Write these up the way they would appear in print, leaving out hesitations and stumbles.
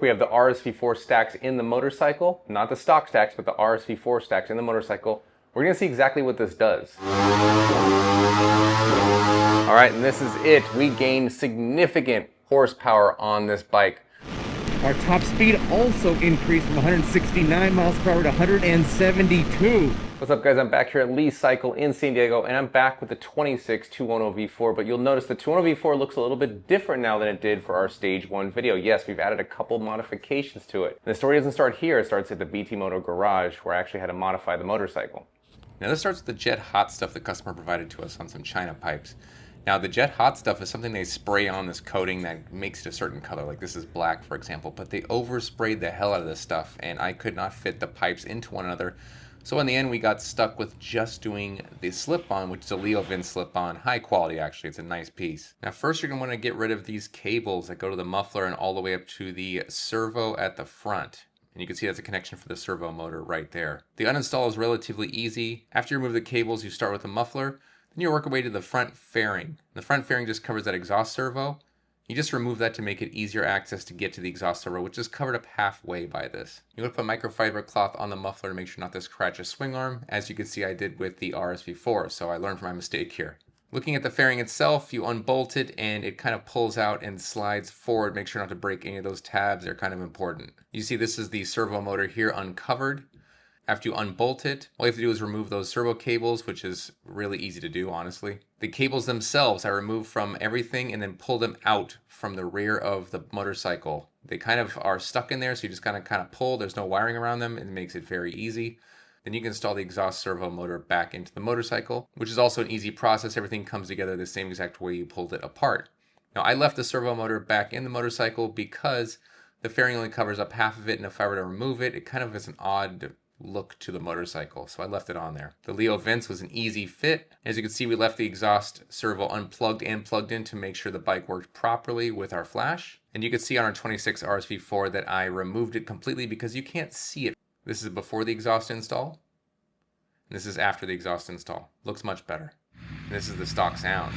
we have the RSV4 stacks in the motorcycle, not the stock stacks, but the RSV4 stacks in the motorcycle. We're gonna see exactly what this does. All right, and this is it. We gained significant horsepower on this bike. Our top speed also increased from 169 miles per hour to 172. What's up, guys? I'm back here at Lee's Cycle in San Diego, and I'm back with the 26 210 V4, but you'll notice the 210 V4 looks a little bit different now than it did for our stage 1 video. Yes, we've added a couple modifications to it. And the story doesn't start here, it starts at the BT Moto garage, where I actually had to modify the motorcycle. Now this starts with the Jet Hot stuff the customer provided to us on some China pipes. Now the Jet Hot stuff is something they spray on this coating that makes it a certain color, like this is black for example, but they oversprayed the hell out of this stuff and I could not fit the pipes into one another. So in the end we got stuck with just doing the slip-on, which is a Leo Vin slip-on, high quality actually, it's a nice piece. Now first you're going to want to get rid of these cables that go to the muffler and all the way up to the servo at the front. And you can see that's a connection for the servo motor right there. The uninstall is relatively easy. After you remove the cables, you start with the muffler. Then you work your way to the front fairing. The front fairing just covers that exhaust servo. You just remove that to make it easier access to get to the exhaust servo, which is covered up halfway by this. You want to put microfiber cloth on the muffler to make sure not to scratch a swing arm, as you can see I did with the RSV4, so I learned from my mistake here. Looking at the fairing itself, you unbolt it and it kind of pulls out and slides forward. Make sure not to break any of those tabs, they're kind of important. You see this is the servo motor here uncovered. After you unbolt it, all you have to do is remove those servo cables, which is really easy to do, honestly. The cables themselves I removed from everything and then pulled them out from the rear of the motorcycle. They kind of are stuck in there, so you just kind of pull. There's no wiring around them, and it makes it very easy. Then you can install the exhaust servo motor back into the motorcycle, which is also an easy process. Everything comes together the same exact way you pulled it apart. Now I left the servo motor back in the motorcycle because the fairing only covers up half of it, and if I were to remove it, it kind of is an odd look to the motorcycle, so I left it on there. The Leo Vents was an easy fit. As you can see, we left the exhaust servo unplugged and plugged in to make sure the bike worked properly with our flash. And you can see on our 26 RSV4 that I removed it completely because you can't see it. This is before the exhaust install, and this is after the exhaust install. Looks much better. And this is the stock sound.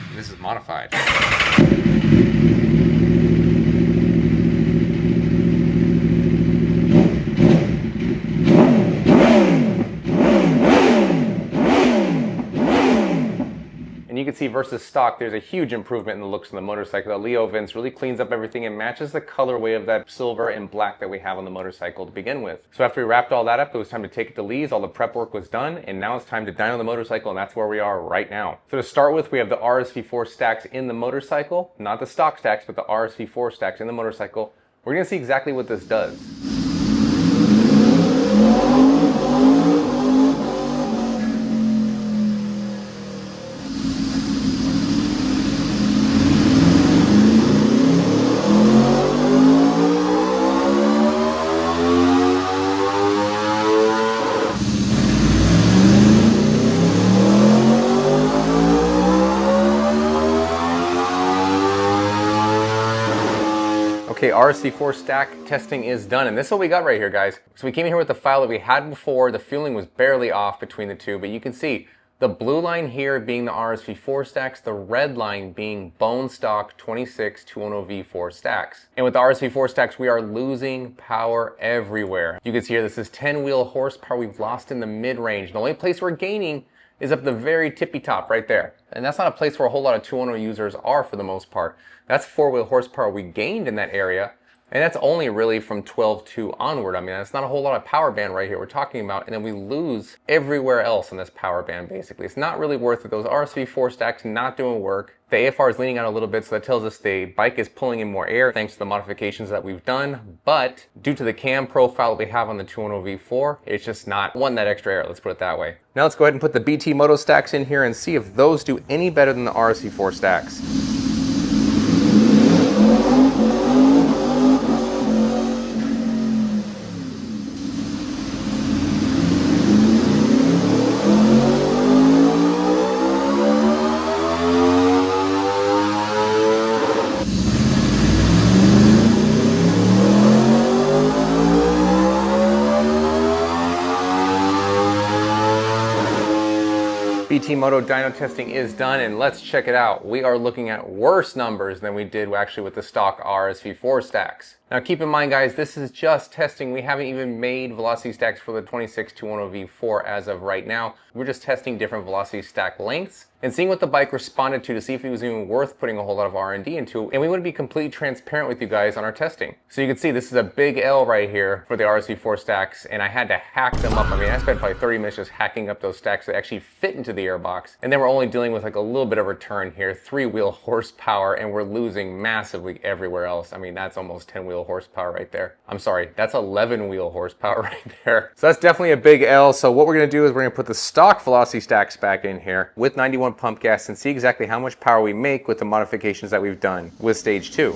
And this is modified. And you can see versus stock, there's a huge improvement in the looks of the motorcycle. The Leo Vins really cleans up everything and matches the colorway of that silver and black that we have on the motorcycle to begin with. So after we wrapped all that up, it was time to take it to Lee's. All the prep work was done, and now it's time to dyno the motorcycle, and that's where we are right now. So to start with, we have the RSV4 stacks in the motorcycle, not the stock stacks, but the RSV4 stacks in the motorcycle. We're gonna see exactly what this does. Okay, RSV4 stack testing is done, and this is what we got right here, guys. So we came in here with the file that we had before. The fueling was barely off between the two, but you can see the blue line here being the RSV4 stacks, the red line being bone stock 26 210 V4 stacks. And with the RSV4 stacks, we are losing power everywhere. You can see here, this is 10 wheel horsepower we've lost in the mid-range. The only place we're gaining is up the very tippy top right there. And that's not a place where a whole lot of 210 users are for the most part. That's 4-wheel horsepower we gained in that area. And that's only really from 12.2 onward. I mean, that's not a whole lot of power band right here we're talking about. And then we lose everywhere else in this power band, basically. It's not really worth it. Those RSV4 stacks not doing work. The AFR is leaning out a little bit, so that tells us the bike is pulling in more air thanks to the modifications that we've done. But due to the cam profile that we have on the 210 V4, it's just not wanting that extra air, let's put it that way. Now let's go ahead and put the BT Moto stacks in here and see if those do any better than the RSV4 stacks. BT Moto dyno testing is done, and let's check it out. We are looking at worse numbers than we did actually with the stock RSV4 stacks. Now keep in mind guys, this is just testing. We haven't even made velocity stacks for the 26-210 V4 as of right now. We're just testing different velocity stack lengths and seeing what the bike responded to see if it was even worth putting a whole lot of R&D into. And we want to be completely transparent with you guys on our testing. So you can see this is a big L right here for the RSV4 stacks, and I had to hack them up. I mean, I spent probably 30 minutes just hacking up those stacks that actually fit into the airbox. And then we're only dealing with like a little bit of return here, 3-wheel horsepower, and we're losing massively everywhere else. I mean, that's almost 10-wheel horsepower right there. I'm sorry, that's 11-wheel horsepower right there. So that's definitely a big L. So what we're gonna do is we're gonna put the stock velocity stacks back in here with 91 pump gas and see exactly how much power we make with the modifications that we've done with stage 2.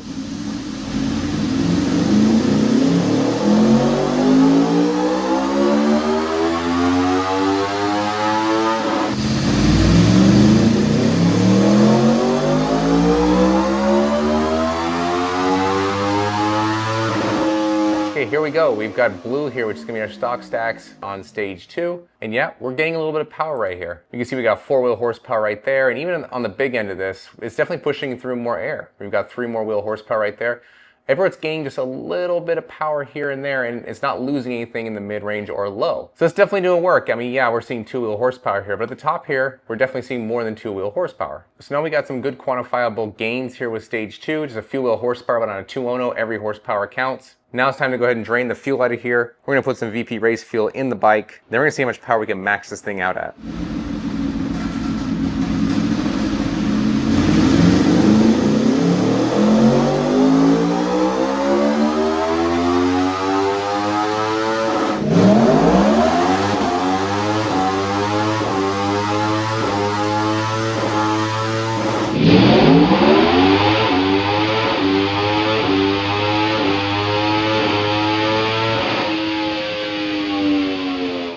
Okay, here we go. We've got blue here, which is gonna be our stock stacks on stage 2. And yeah, we're getting a little bit of power right here. You can see we got 4-wheel horsepower right there. And even on the big end of this, it's definitely pushing through more air. We've got 3 more wheel horsepower right there. Everywhere it's gaining just a little bit of power here and there, and it's not losing anything in the mid-range or low. So it's definitely doing work. I mean, yeah, we're seeing 2-wheel horsepower here, but at the top here, we're definitely seeing more than 2-wheel horsepower. So now we got some good quantifiable gains here with stage 2, just a few wheel horsepower, but on a 210, every horsepower counts. Now it's time to go ahead and drain the fuel out of here. We're gonna put some VP race fuel in the bike. Then we're gonna see how much power we can max this thing out at.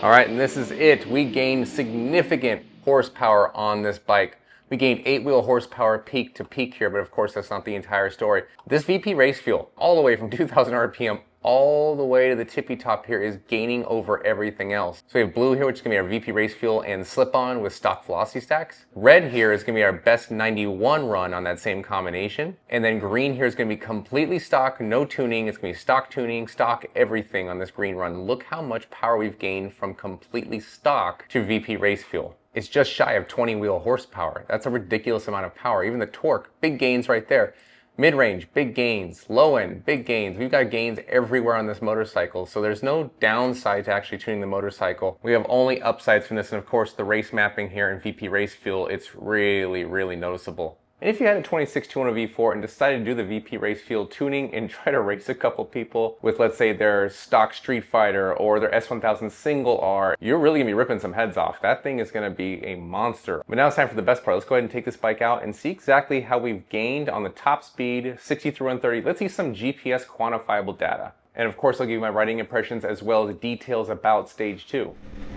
All right, and this is it. We gained significant horsepower on this bike. We gained 8-wheel horsepower peak to peak here, but of course that's not the entire story. This VP race fuel, all the way from 2000 RPM all the way to the tippy top here, is gaining over everything else. So we have blue here, which is gonna be our VP race fuel and slip-on with stock velocity stacks. Red here is gonna be our best 91 run on that same combination. And then green here is gonna be completely stock, no tuning. It's gonna be stock tuning, stock everything on this green run. Look how much power we've gained from completely stock to VP race fuel. It's just shy of 20-wheel horsepower. That's a ridiculous amount of power. Even the torque, big gains right there. Mid-range, big gains. Low-end, big gains. We've got gains everywhere on this motorcycle, so there's no downside to actually tuning the motorcycle. We have only upsides from this, and of course the race mapping here in VP Race Fuel, it's really, really noticeable. And if you had a 26-210 V4 and decided to do the VP Race Fuel tuning and try to race a couple people with, let's say, their stock Street Fighter or their S1000 single R, you're really gonna be ripping some heads off. That thing is gonna be a monster. But now it's time for the best part. Let's go ahead and take this bike out and see exactly how we've gained on the top speed, 60 through 130. Let's see some GPS quantifiable data. And of course, I'll give you my riding impressions as well as details about stage 2.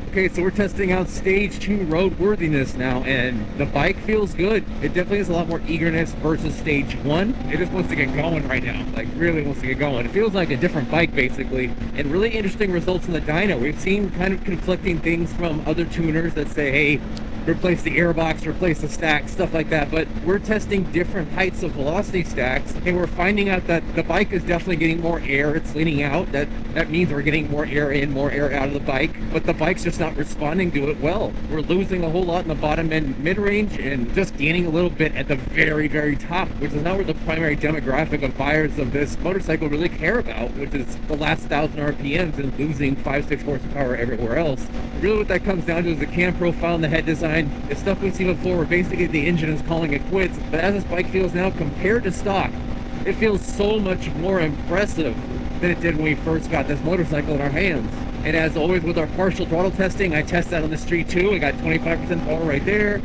Okay, so we're testing out stage 2 roadworthiness now, and the bike feels good. It definitely has a lot more eagerness versus stage 1. It just wants to get going right now, like really wants to get going. It feels like a different bike basically, and really interesting results in the dyno. We've seen kind of conflicting things from other tuners that say, hey, replace the airbox, replace the stack, stuff like that, but we're testing different heights of velocity stacks, and we're finding out that the bike is definitely getting more air. It's leaning out. That means we're getting more air in, more air out of the bike, but the bike's just not responding to it well. We're losing a whole lot in the bottom end mid-range and just gaining a little bit at the very, very top, which is not where the primary demographic of buyers of this motorcycle really care about, which is the last 1,000 RPMs and losing 5-6 horsepower everywhere else. Really what that comes down to is the cam profile and the head design. It's stuff we've seen before where basically the engine is calling it quits, but as this bike feels now compared to stock, it feels so much more impressive than it did when we first got this motorcycle in our hands. And as always with our partial throttle testing, I test that on the street too. I got 25% power right there,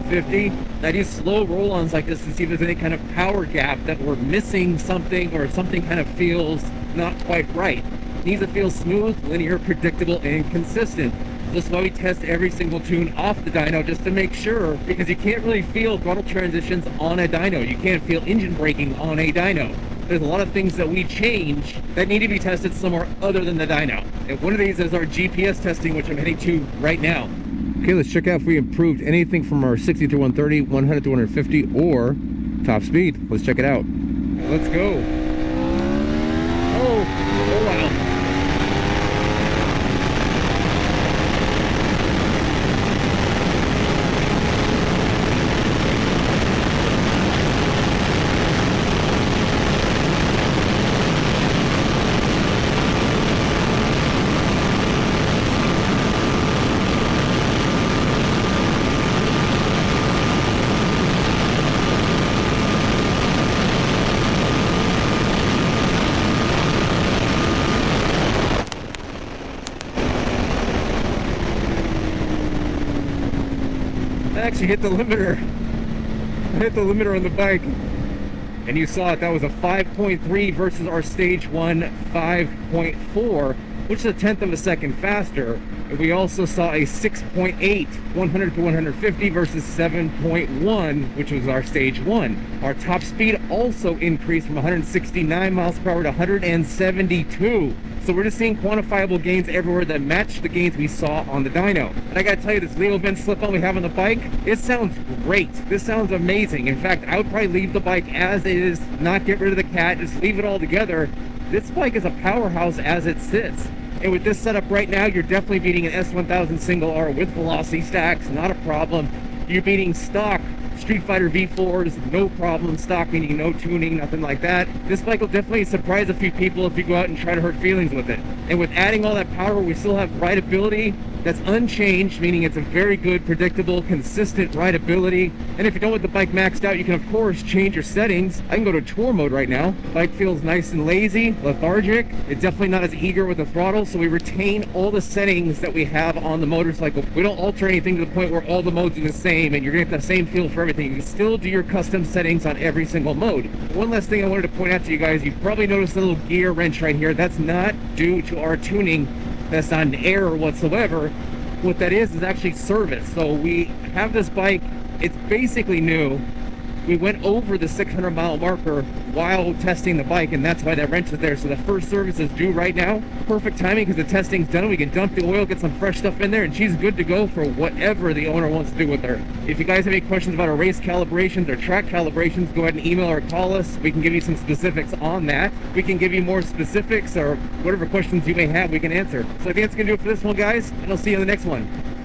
50. I do slow roll-ons like this to see if there's any kind of power gap that we're missing something or something kind of feels not quite right. It needs to feel smooth, linear, predictable, and consistent. That's why we test every single tune off the dyno, just to make sure, because you can't really feel throttle transitions on a dyno. You can't feel engine braking on a dyno. There's a lot of things that we change that need to be tested somewhere other than the dyno. And one of these is our GPS testing, which I'm heading to right now. Okay, let's check out if we improved anything from our 60 through 130, 100 to 150, or top speed. Let's check it out. Let's go. Oh wow. I actually hit the limiter. I hit the limiter on the bike. And you saw it, that was a 5.3 versus our stage 1 5.4, which is a tenth of a second faster. And we also saw a 6.8 100 to 150 versus 7.1, which was our stage 1. Our top speed also increased from 169 miles per hour to 172. So we're just seeing quantifiable gains everywhere that match the gains we saw on the dyno. And I gotta tell you, this Leo vent slip-on we have on the bike, it sounds great. This sounds amazing. In fact, I would probably leave the bike as is, not get rid of the cat, just leave it all together. This bike is a powerhouse as it sits. And with this setup right now, you're definitely beating an S1000 single R with velocity stacks, not a problem. You're beating stock Street Fighter V4s, no problem. Stock meaning no tuning, nothing like that. This bike will definitely surprise a few people if you go out and try to hurt feelings with it. And with adding all that power, we still have rideability that's unchanged, meaning it's a very good, predictable, consistent rideability. And if you don't want the bike maxed out, you can of course change your settings. I can go to tour mode right now. Bike feels nice and lazy, lethargic. It's definitely not as eager with the throttle, so we retain all the settings that we have on the motorcycle. We don't alter anything to the point where all the modes are the same and you're gonna get the same feel for everything. You can still do your custom settings on every single mode. One last thing I wanted to point out to you guys, you probably noticed a little gear wrench right here. That's not due to our tuning. That's not an error whatsoever. What that is actually service. So we have this bike, it's basically new. We went over the 600 mile marker while testing the bike, and that's why that wrench is there. So the first service is due right now. Perfect timing because the testing's done. We can dump the oil, get some fresh stuff in there, and she's good to go for whatever the owner wants to do with her. If you guys have any questions about our race calibrations or track calibrations, go ahead and email or call us. We can give you some specifics on that. We can give you more specifics or whatever questions you may have, we can answer. So I think that's gonna do it for this one, guys, and I'll see you in the next one.